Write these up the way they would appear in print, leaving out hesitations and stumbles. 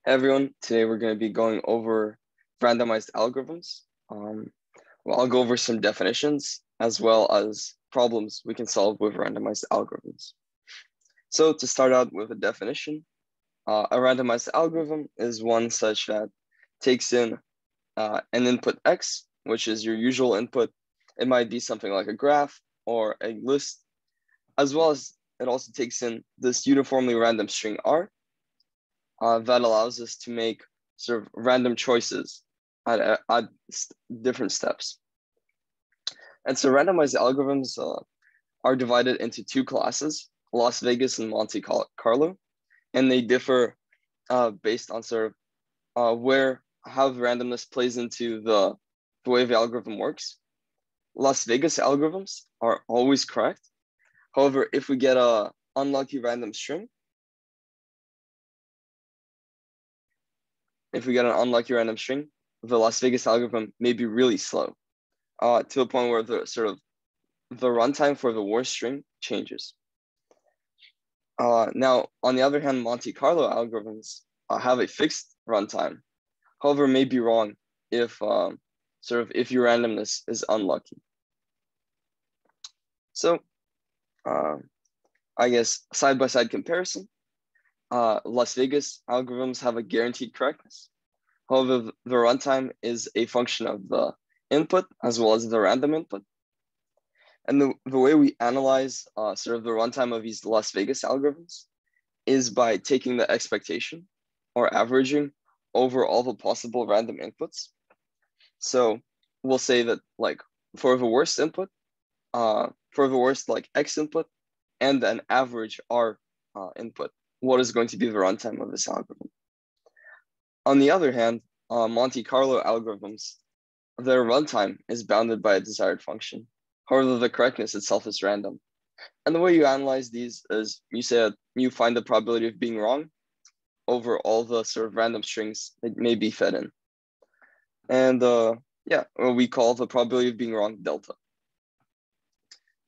Hey everyone, today we're going to be going over randomized algorithms. I'll go over some definitions as well as problems we can solve with randomized algorithms. So to start out with a definition, a randomized algorithm is one such that takes in an input X, which is your usual input. It might be something like a graph or a list, as well as it also takes in this uniformly random string R, that allows us to make sort of random choices at different steps. And so randomized algorithms are divided into two classes, Las Vegas and Monte Carlo, and they differ based on sort of how the randomness plays into the way the algorithm works. Las Vegas algorithms are always correct. However, if we get an unlucky random string, the Las Vegas algorithm may be really slow, to the point where the runtime for the worst string changes. Now, on the other hand, Monte Carlo algorithms have a fixed runtime. However, may be wrong if if your randomness is unlucky. So, I guess side-by-side comparison. Las Vegas algorithms have a guaranteed correctness. However, the runtime is a function of the input as well as the random input. And the way we analyze the runtime of these Las Vegas algorithms is by taking the expectation or averaging over all the possible random inputs. So we'll say that like for the worst input, X input and an average R input, what is going to be the runtime of this algorithm? On the other hand, Monte Carlo algorithms, their runtime is bounded by a desired function. However, the correctness itself is random. And the way you analyze these is you say that you find the probability of being wrong over all the sort of random strings that may be fed in. And we call the probability of being wrong delta.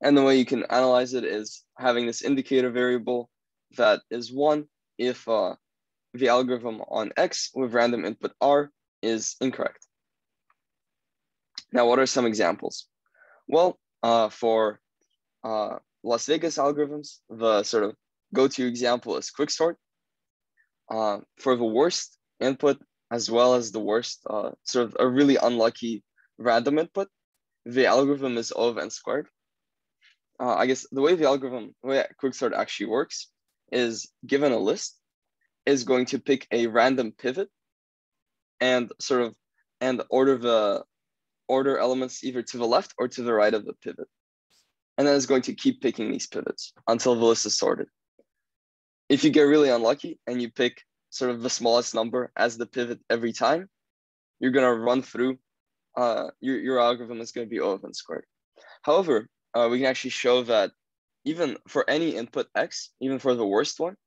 And the way you can analyze it is having this indicator variable that is 1 if the algorithm on X with random input R is incorrect. Now, what are some examples? Well, for Las Vegas algorithms, the sort of go-to example is quicksort. For the worst input, as well as the worst sort of a really unlucky random input, the algorithm is O of n squared. I guess the way quicksort actually works is given a list, is going to pick a random pivot and order elements either to the left or to the right of the pivot. And then it's going to keep picking these pivots until the list is sorted. If you get really unlucky and you pick sort of the smallest number as the pivot every time, you're going to run through, your algorithm is going to be O of n squared. However, we can actually show that even for any input X, even for the worst one,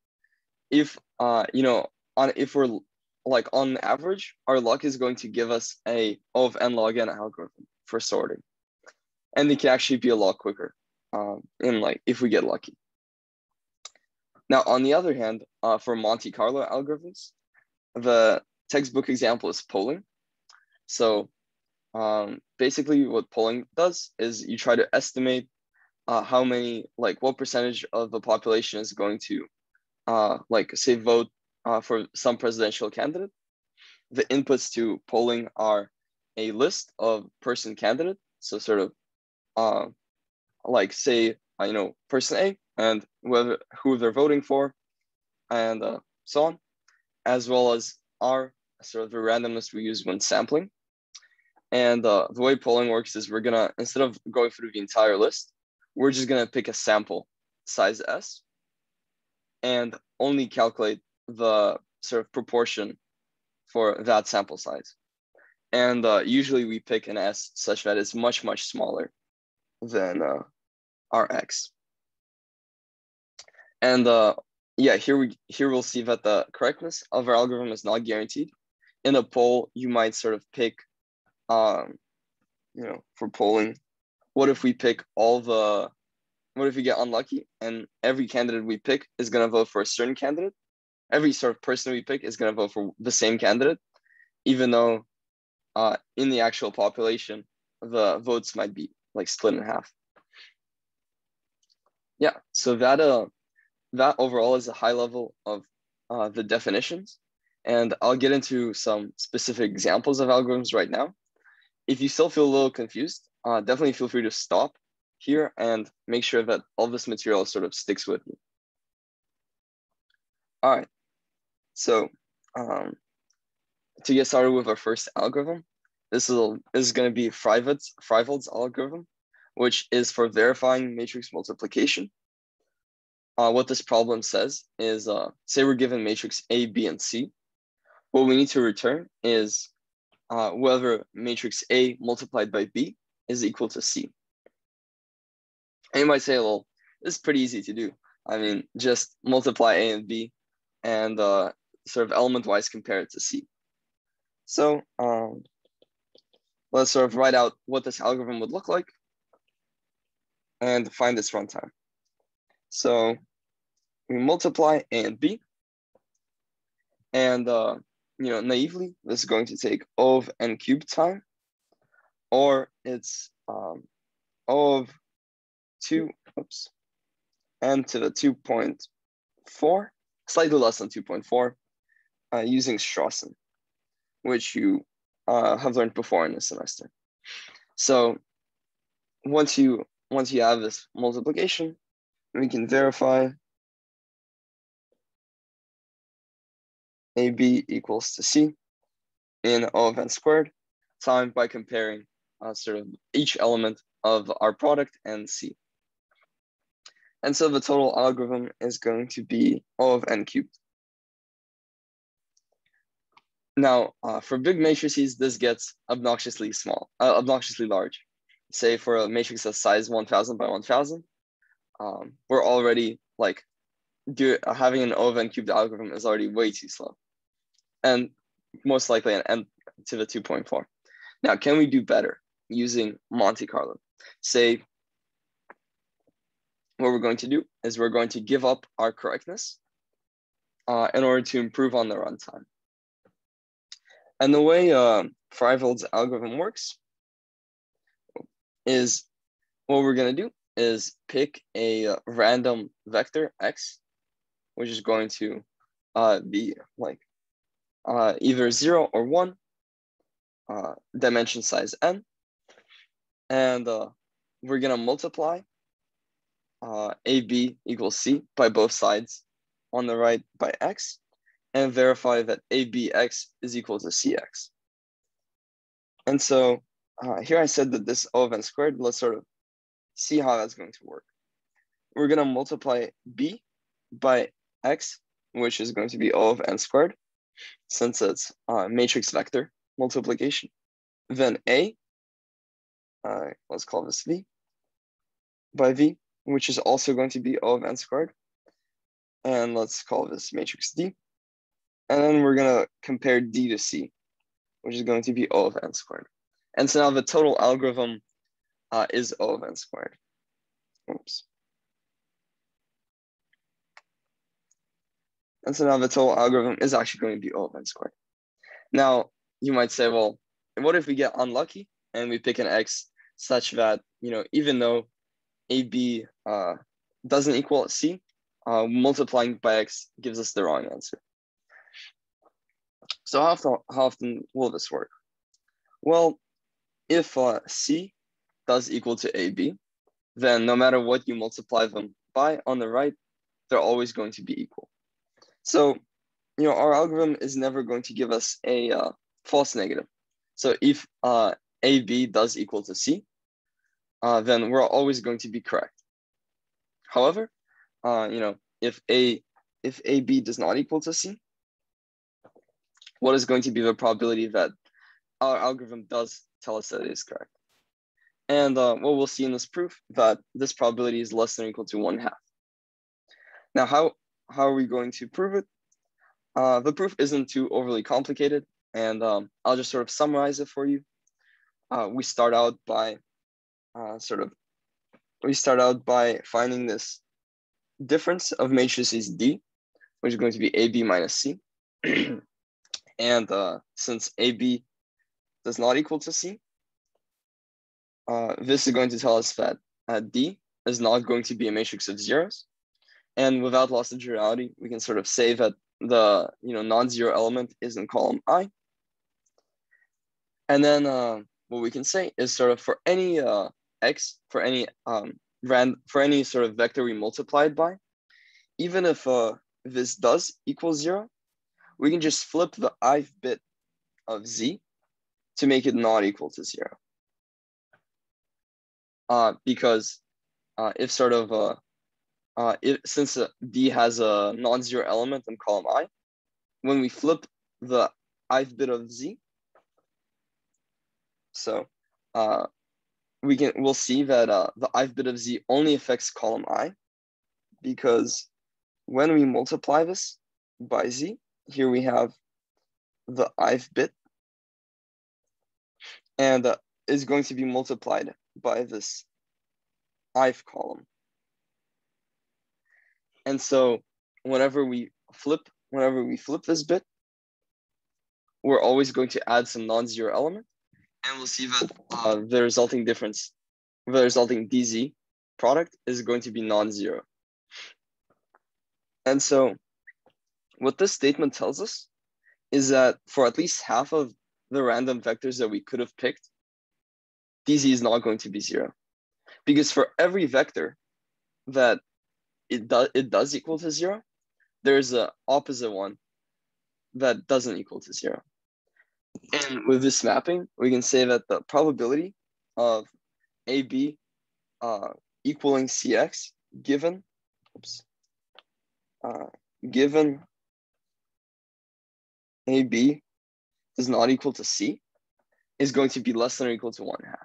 if we're like on average, our luck is going to give us a O of n log n algorithm for sorting. And it can actually be a lot quicker if we get lucky. Now, on the other hand, for Monte Carlo algorithms, the textbook example is polling. So basically what polling does is you try to estimate what percentage of the population is going to say vote for some presidential candidate. The inputs to polling are a list of person candidate. So sort of person A and who they're voting for, and so on, as well as R, sort of the randomness we use when sampling. And the way polling works is we're gonna, instead of going through the entire list, we're just gonna pick a sample size S and only calculate the sort of proportion for that sample size. And usually we pick an S such that it's much, much smaller than Rx. And here we'll see that the correctness of our algorithm is not guaranteed. In a poll, you might sort of pick, for polling, what if we get unlucky and every candidate we pick is going to vote for a certain candidate? every sort of person we pick is going to vote for the same candidate, even though in the actual population, the votes might be like split in half. Yeah, so that overall is a high level of the definitions. And I'll get into some specific examples of algorithms right now. If you still feel a little confused, definitely feel free to stop here and make sure that all this material sort of sticks with you. All right, so to get started with our first algorithm, this is going to be Freivalds algorithm, which is for verifying matrix multiplication. What this problem says is, say we're given matrix A, B, and C. What we need to return is whether matrix A multiplied by B is equal to C. And you might say, well, this is pretty easy to do. I mean, just multiply A and B and sort of element-wise compare it to C. So let's sort of write out what this algorithm would look like and find its runtime. So we multiply A and B, and naively, this is going to take O of n cubed time, or it's O of 2, n to the 2.4, slightly less than 2.4, using Strawson, which you have learned before in the semester. So once you have this multiplication, we can verify AB equals to C in O of n squared time by comparing sort of each element of our product and C. And so the total algorithm is going to be O of n cubed. Now, for big matrices, this gets obnoxiously large. Say for a matrix of size 1000 by 1000, we're already like, having an O of n cubed algorithm is already way too slow. And most likely an n to the 2.4. Now, can we do better using Monte Carlo? Say, what we're going to do is we're going to give up our correctness in order to improve on the runtime. And the way Freivalds algorithm works is, what we're going to do is pick a random vector x, which is going to be like either 0 or 1, dimension size n, and we're going to multiply AB equals C by both sides on the right by x, and verify that ABX is equal to CX. And so here I said that this O of n squared, let's sort of see how that's going to work. We're going to multiply B by X, which is going to be O of n squared, since it's matrix vector multiplication. Then A, let's call this V, by V, which is also going to be O of n squared. And let's call this matrix D. And then we're going to compare D to C, which is going to be O of n squared. And so now the total algorithm is O of n squared. Oops. And so now the total algorithm is actually going to be O of n squared. Now, you might say, well, what if we get unlucky and we pick an X such that, even though AB doesn't equal C, multiplying by X gives us the wrong answer. So how often will this work? Well, if C does equal to AB, then no matter what you multiply them by on the right, they're always going to be equal. So, our algorithm is never going to give us a false negative. So if AB does equal to C, then we're always going to be correct. However, if AB does not equal to C, what is going to be the probability that our algorithm does tell us that it is correct? And what we'll see in this proof, that this probability is less than or equal to 1/2. Now, how are we going to prove it? The proof isn't too overly complicated, and I'll just sort of summarize it for you. We start out by finding this difference of matrices D which is going to be AB minus C. And since AB does not equal to C, this is going to tell us that D is not going to be a matrix of zeros. And without loss of generality, we can sort of say that the non-zero element is in column I. And then what we can say is sort of for any x, for any sort of vector we multiplied by, even if this does equal 0, we can just flip the ith bit of z to make it not equal to 0. Because if sort of since D has a non-zero element in column I, when we flip the ith bit of z, so we'll see that the ith bit of z only affects column I, because when we multiply this by z, here we have the ith bit, and is going to be multiplied by this ith column. And so whenever we flip this bit, we're always going to add some non-zero element, and we'll see that the resulting dz product is going to be non-zero. And so what this statement tells us is that for at least half of the random vectors that we could have picked, dz is not going to be 0. Because for every vector that it does equal to 0, there's an opposite one that doesn't equal to 0. And with this mapping, we can say that the probability of AB equaling CX given AB is not equal to C is going to be less than or equal to 1/2.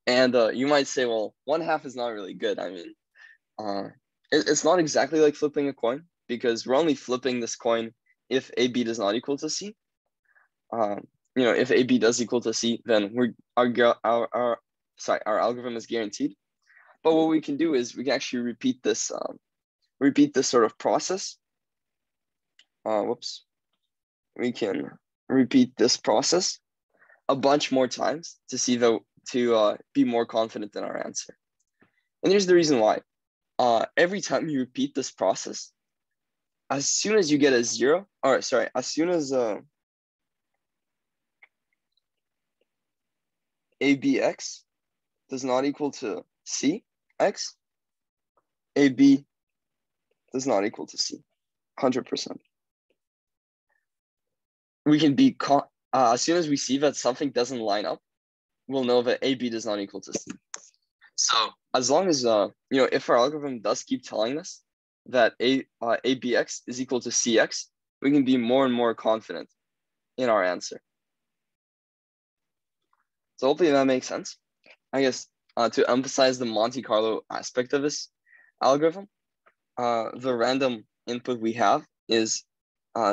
And you might say, well, 1/2 is not really good. I mean, it's not exactly like flipping a coin, because we're only flipping this coin if AB does not equal to C. If AB does equal to C, then our algorithm is guaranteed. But what we can do is we can actually repeat this sort of process. We can repeat this process a bunch more times to see to be more confident in our answer. And here's the reason why. Every time you repeat this process, as soon as you get a 0, as soon as ABX does not equal to CX, AB does not equal to C, 100%. We can be, as soon as we see that something doesn't line up, we'll know that AB does not equal to C. So as long as, if our algorithm does keep telling us that ABX is equal to CX, we can be more and more confident in our answer. So hopefully that makes sense. I guess to emphasize the Monte Carlo aspect of this algorithm, the random input we have is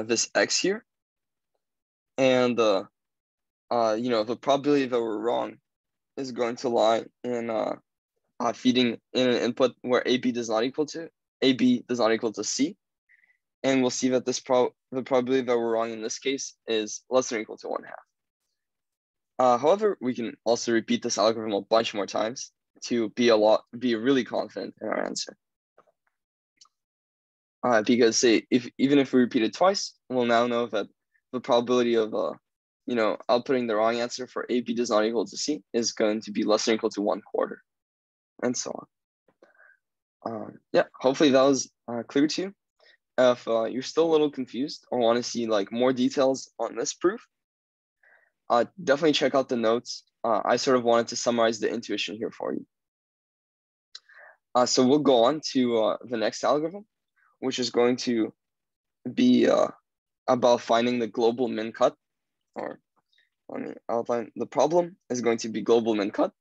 this X here. And the probability that we're wrong is going to lie in feeding in an input where AB does not equal to C. And we'll see that the probability that we're wrong in this case is less than or equal to 1/2. However, we can also repeat this algorithm a bunch more times to be really confident in our answer. Because even if we repeat it twice, we'll now know that the probability of outputting the wrong answer for AB does not equal to C is going to be less than or equal to 1/4, and so on. Hopefully that was clear to you. If you're still a little confused or want to see more details on this proof, definitely check out the notes. I sort of wanted to summarize the intuition here for you. So we'll go on to the next algorithm, which is going to be about finding the global min cut. Or let me outline the problem is going to be global min cut,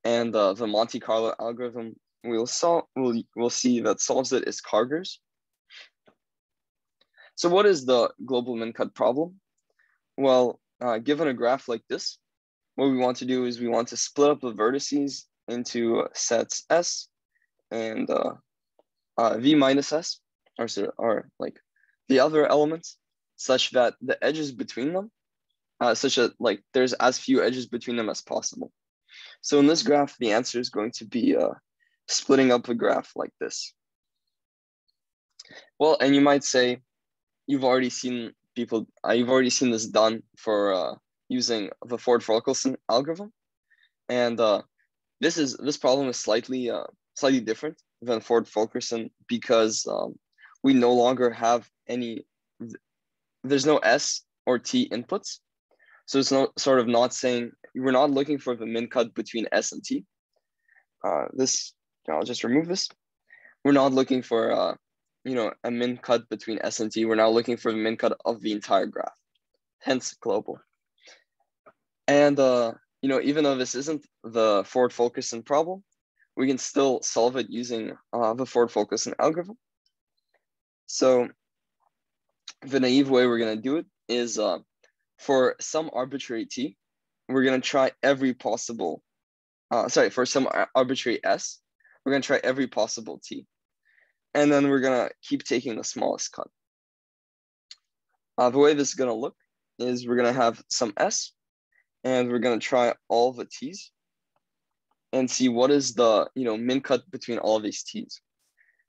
and the Monte Carlo algorithm we'll see that solves it is Karger's. So what is the global min cut problem? Well, given a graph like this, what we want to do is we want to split up the vertices into sets S and v minus s are like the other elements, such that the edges between them, such that like there's as few edges between them as possible. So in this graph, the answer is going to be splitting up the graph like this. Well, and you might say, you've already seen this done for using the Ford-Fulkerson algorithm, and this problem is slightly different than Ford-Fulkerson because we no longer have any. There's no S or T inputs, so it's not saying, we're not looking for the min cut between S and T. I'll just remove this. We're not looking for a min cut between S and T. We're now looking for the min cut of the entire graph, hence global. And even though this isn't the Ford-Fulkerson problem, we can still solve it using the Ford-Fulkerson algorithm. So the naive way we're going to do it is for some arbitrary T, we're going to try every possible, for some arbitrary S, we're going to try every possible T. And then we're going to keep taking the smallest cut. The way this is going to look is we're going to have some S, and we're going to try all the T's and see what is the min cut between all of these T's.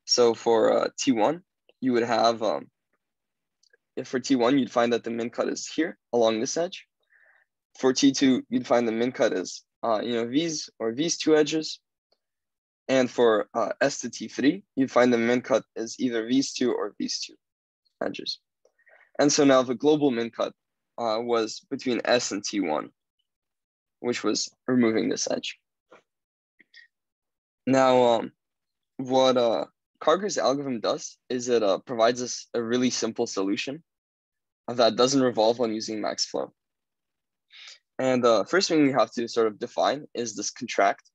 So for T1, you would have, for T1, you'd find that the min cut is here along this edge. For T2, you'd find the min cut is these two edges. And for S to T3, you'd find the min cut is either these two or these two edges. And so now the global min cut was between S and T1, which was removing this edge. Now, what Karger's algorithm does is it provides us a really simple solution that doesn't revolve on using max flow. And first thing we have to sort of define is this contract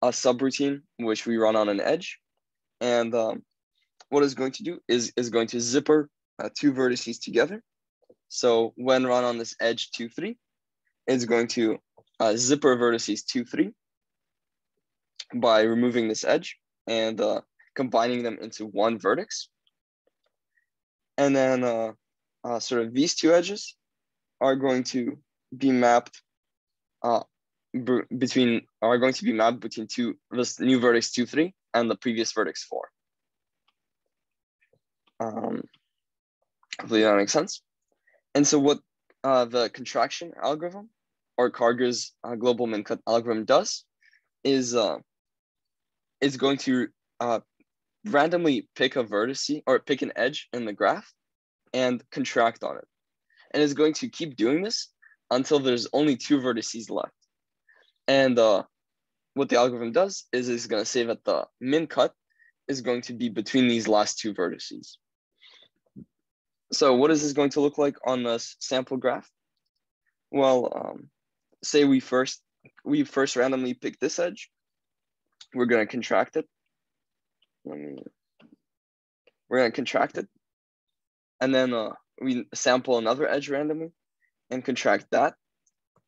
subroutine, which we run on an edge. And what it's going to do is going to zipper two vertices together. So when run on this edge 2, 3, it's going to zipper vertices 2, 3 by removing this edge and combining them into one vertex. And then sort of these two edges are going to be mapped between this new vertex 2, 3 and the previous vertex 4. Hopefully that makes sense. And so what the contraction algorithm or Karger's global min cut algorithm does is it's going to randomly pick a vertice or pick an edge in the graph and contract on it. And it's going to keep doing this until there's only two vertices left. And what the algorithm does is it's going to say that the min cut is going to be between these last two vertices. So what is this going to look like on this sample graph? Well, say we first randomly pick this edge. We're going to contract it. We're going to contract it. And then we sample another edge randomly and contract that.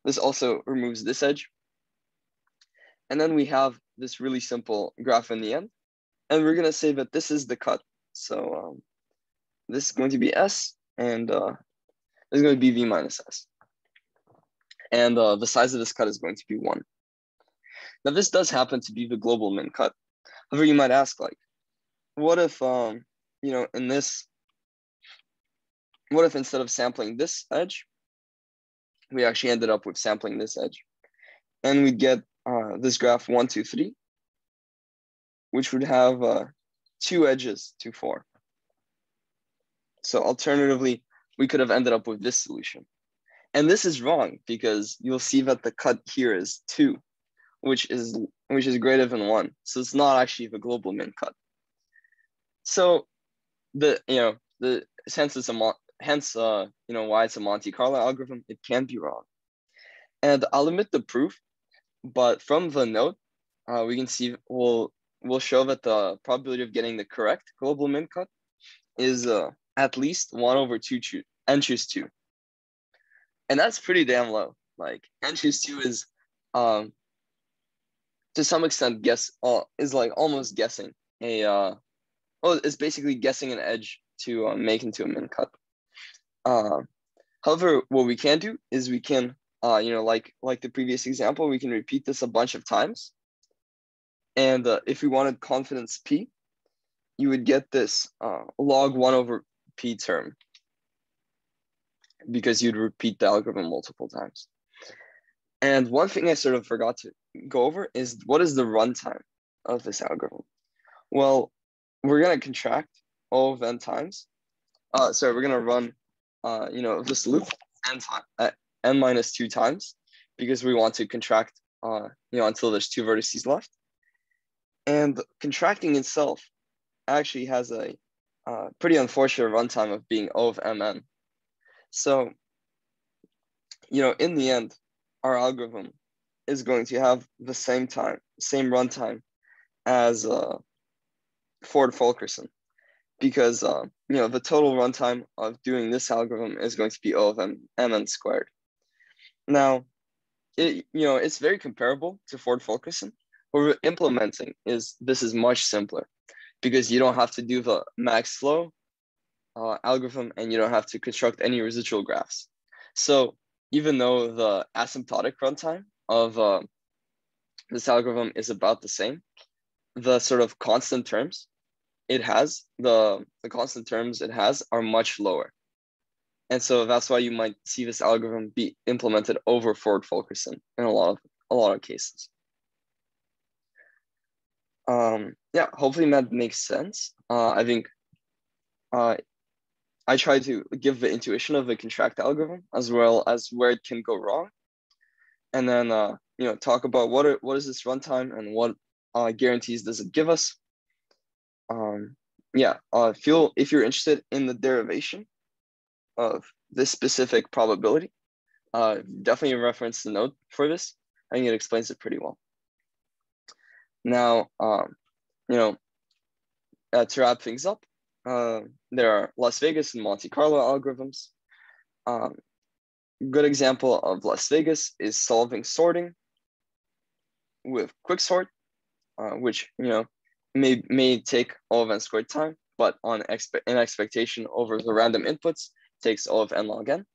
This also removes this edge. And then we have this really simple graph in the end. And we're going to say that this is the cut. So this is going to be S, and this is going to be V minus S. And the size of this cut is going to be 1. Now, this does happen to be the global min cut. However, you might ask, like, what if, what if instead of sampling this edge, we actually ended up with sampling this edge? And we'd get this graph 1, 2, 3, which would have 2 edges to 4. So alternatively, we could have ended up with this solution. And this is wrong because you'll see that the cut here is 2, which is greater than 1. So it's not actually the global min cut. So hence why it's a Monte Carlo algorithm, it can be wrong. And I'll omit the proof, but from the note, we can see we'll show that the probability of getting the correct global min cut is at least 1 over 2 n choose 2. And that's pretty damn low. Like n choose 2 is to some extent is like almost guessing a well, it's basically guessing an edge to make into a min cut. However, what we can do is we can, like the previous example, we can repeat this a bunch of times. And if we wanted confidence P, you would get this log 1 over P term, because you'd repeat the algorithm multiple times. And one thing I sort of forgot to go over is, what is the runtime of this algorithm? Well, we're going to contract O of n times. We're going to run, this loop n minus 2 times, because we want to contract, until there's 2 vertices left. And contracting itself actually has a pretty unfortunate runtime of being O of mn. So, in the end, our algorithm is going to have the same runtime as Ford-Fulkerson, because the total runtime of doing this algorithm is going to be O of mn squared. Now, it's very comparable to Ford-Fulkerson. What we're implementing is much simpler, because you don't have to do the max flow algorithm, and you don't have to construct any residual graphs. So even though the asymptotic runtime of this algorithm is about the same, the sort of constant terms it has, the constant terms it has are much lower. And so that's why you might see this algorithm be implemented over Ford-Fulkerson in a lot of cases. Hopefully that makes sense. I think I try to give the intuition of the contract algorithm, as well as where it can go wrong, and then talk about what is this runtime and what guarantees does it give us. If you're interested in the derivation of this specific probability, definitely reference the note for this. I think it explains it pretty well. Now, to wrap things up, there are Las Vegas and Monte Carlo algorithms. Good example of Las Vegas is solving sorting with quicksort, which may take O of n squared time, but on an expectation over the random inputs takes O of n log n.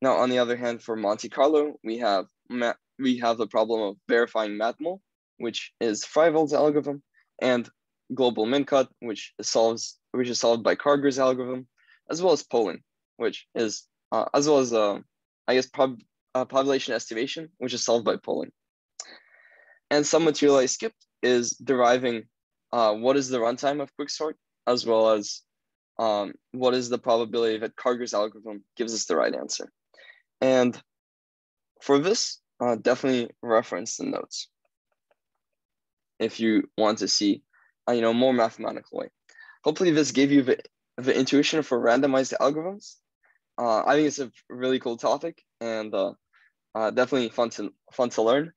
Now, on the other hand, for Monte Carlo, we have the problem of verifying matmul, which is Freiveld's algorithm, and global min cut, which is solved by Karger's algorithm, as well as polling, which is as well as population estimation, which is solved by polling. And some material I skipped is deriving what is the runtime of quicksort, as well as what is the probability that Karger's algorithm gives us the right answer. And for this, definitely reference the notes if you want to see more mathematical way. Hopefully this gave you the intuition for randomized algorithms. I think it's a really cool topic, and definitely fun to learn.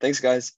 Thanks guys.